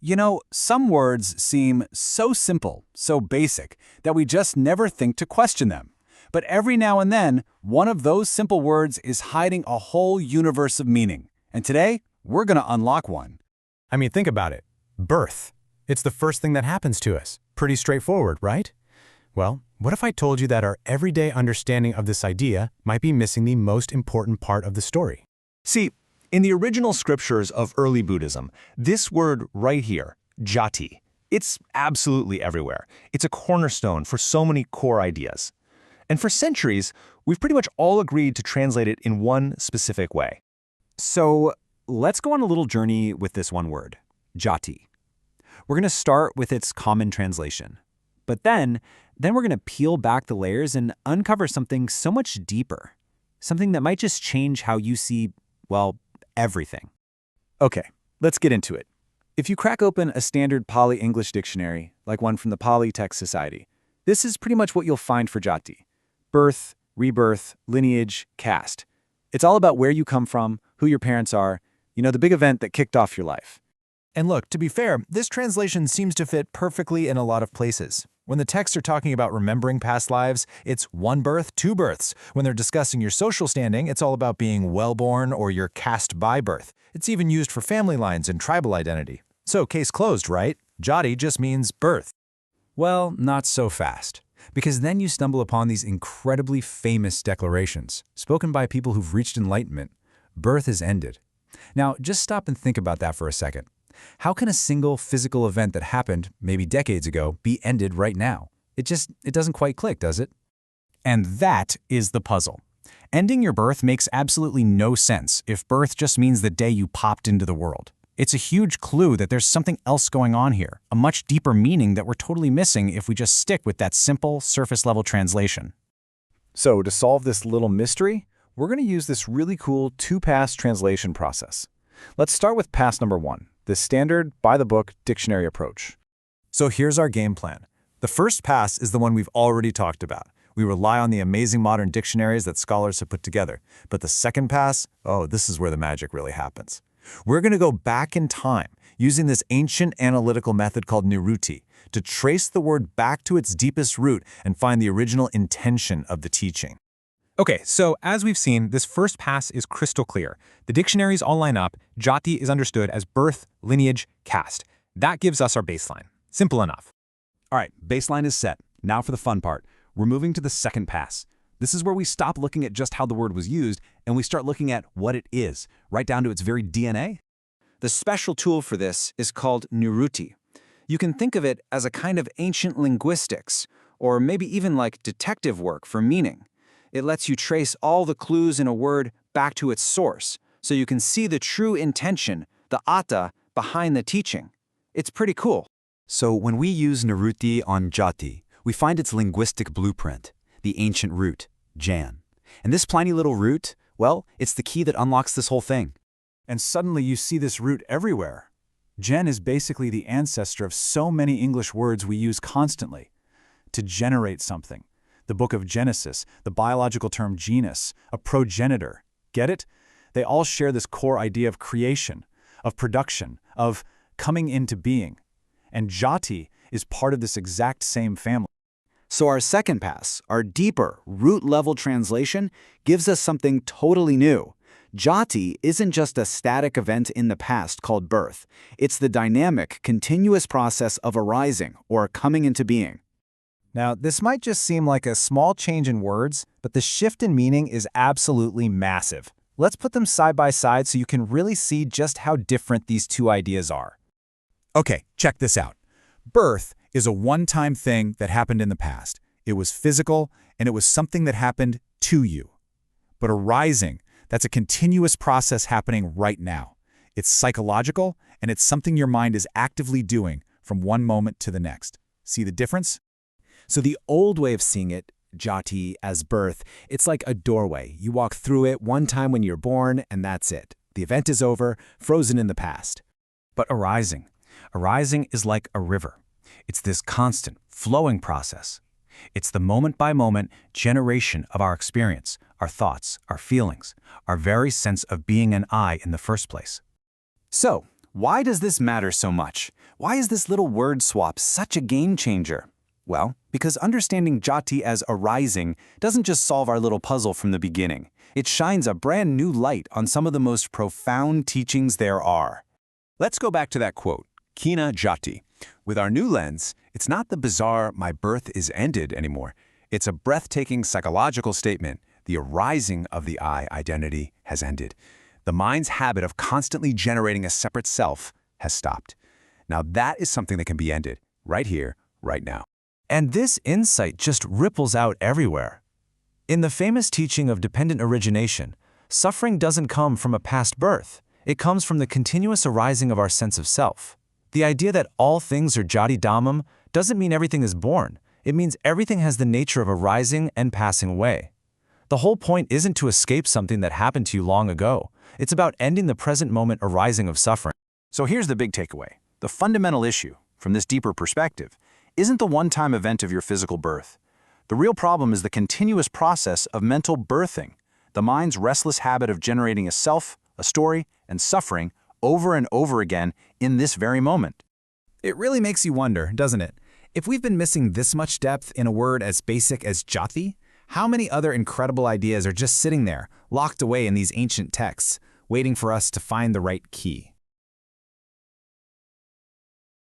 You know, some words seem so simple, so basic, that we just never think to question them. But every now and then, one of those simple words is hiding a whole universe of meaning. And today, we're going to unlock one. I mean, think about it. Birth. It's the first thing that happens to us. Pretty straightforward, right? Well, what if I told you that our everyday understanding of this idea might be missing the most important part of the story? See, in the original scriptures of early Buddhism, this word right here, Jāti, it's absolutely everywhere. It's a cornerstone for so many core ideas. And for centuries, we've pretty much all agreed to translate it in one specific way. So let's go on a little journey with this one word, Jāti. We're going to start with its common translation. But then we're going to peel back the layers and uncover something so much deeper. Something that might just change how you see, well, everything. Okay, let's get into it. If you crack open a standard Pali English dictionary, like one from the Pali Text Society, this is pretty much what you'll find for Jāti. Birth, rebirth, lineage, caste. It's all about where you come from, who your parents are, the big event that kicked off your life. And look, to be fair, this translation seems to fit perfectly in a lot of places. When the texts are talking about remembering past lives, it's one birth, two births. When they're discussing your social standing, it's all about being well-born or your caste by birth. It's even used for family lines and tribal identity. So case closed, right? Jāti just means birth. Well, not so fast. Because then you stumble upon these incredibly famous declarations, spoken by people who've reached enlightenment. Birth is ended. Now, just stop and think about that for a second. How can a single physical event that happened maybe decades ago be ended right now? It doesn't quite click, does it? And that is the puzzle. Ending your birth makes absolutely no sense if birth just means the day you popped into the world. It's a huge clue that there's something else going on here, a much deeper meaning that we're totally missing if we just stick with that simple, surface-level translation. So to solve this little mystery, we're going to use this really cool two-pass translation process. Let's start with pass number 1. The standard, by-the-book dictionary approach. So here's our game plan. The first pass is the one we've already talked about. We rely on the amazing modern dictionaries that scholars have put together. But the second pass, this is where the magic really happens. We're going to go back in time using this ancient analytical method called Niruti to trace the word back to its deepest root and find the original intention of the teaching. Okay, so as we've seen, this first pass is crystal clear. The dictionaries all line up. Jāti is understood as birth, lineage, caste. That gives us our baseline. Simple enough. All right, baseline is set. Now for the fun part. We're moving to the second pass. This is where we stop looking at just how the word was used and we start looking at what it is, right down to its very DNA. The special tool for this is called Niruti. You can think of it as a kind of ancient linguistics, or maybe even like detective work for meaning. It lets you trace all the clues in a word back to its source, so you can see the true intention, the atta, behind the teaching. It's pretty cool. So when we use Niruti on Jāti, we find its linguistic blueprint, the ancient root, Jan. And this tiny little root, well, it's the key that unlocks this whole thing. And suddenly you see this root everywhere. Gen is basically the ancestor of so many English words we use constantly. To generate something. The book of Genesis, the biological term genus, a progenitor. Get it? They all share this core idea of creation, of production, of coming into being. And Jāti is part of this exact same family. So our second pass, our deeper, root-level translation, gives us something totally new. Jāti isn't just a static event in the past called birth. It's the dynamic, continuous process of arising or coming into being. Now, this might just seem like a small change in words, but the shift in meaning is absolutely massive. Let's put them side by side so you can really see just how different these two ideas are. Okay, check this out. Birth is a one-time thing that happened in the past. It was physical, and it was something that happened to you. But arising, that's a continuous process happening right now. It's psychological, and it's something your mind is actively doing from one moment to the next. See the difference? So the old way of seeing it, Jāti, as birth, it's like a doorway. You walk through it one time when you're born, and that's it. The event is over, frozen in the past. But arising is like a river. It's this constant, flowing process. It's the moment-by-moment generation of our experience, our thoughts, our feelings, our very sense of being an I in the first place. So, why does this matter so much? Why is this little word swap such a game changer? Well, because understanding Jāti as arising doesn't just solve our little puzzle from the beginning. It shines a brand new light on some of the most profound teachings there are. Let's go back to that quote, Kina Jāti. With our new lens, it's not the bizarre "my birth is ended" anymore. It's a breathtaking psychological statement. The arising of the I identity has ended. The mind's habit of constantly generating a separate self has stopped. Now that is something that can be ended right here, right now. And this insight just ripples out everywhere. In the famous teaching of dependent origination, suffering doesn't come from a past birth. It comes from the continuous arising of our sense of self. The idea that all things are Jāti Dhammam doesn't mean everything is born. It means everything has the nature of arising and passing away. The whole point isn't to escape something that happened to you long ago. It's about ending the present moment arising of suffering. So here's the big takeaway. The fundamental issue, from this deeper perspective, isn't the one-time event of your physical birth. The real problem is the continuous process of mental birthing, the mind's restless habit of generating a self, a story, and suffering over and over again in this very moment. It really makes you wonder, doesn't it? If we've been missing this much depth in a word as basic as Jāti, how many other incredible ideas are just sitting there, locked away in these ancient texts, waiting for us to find the right key?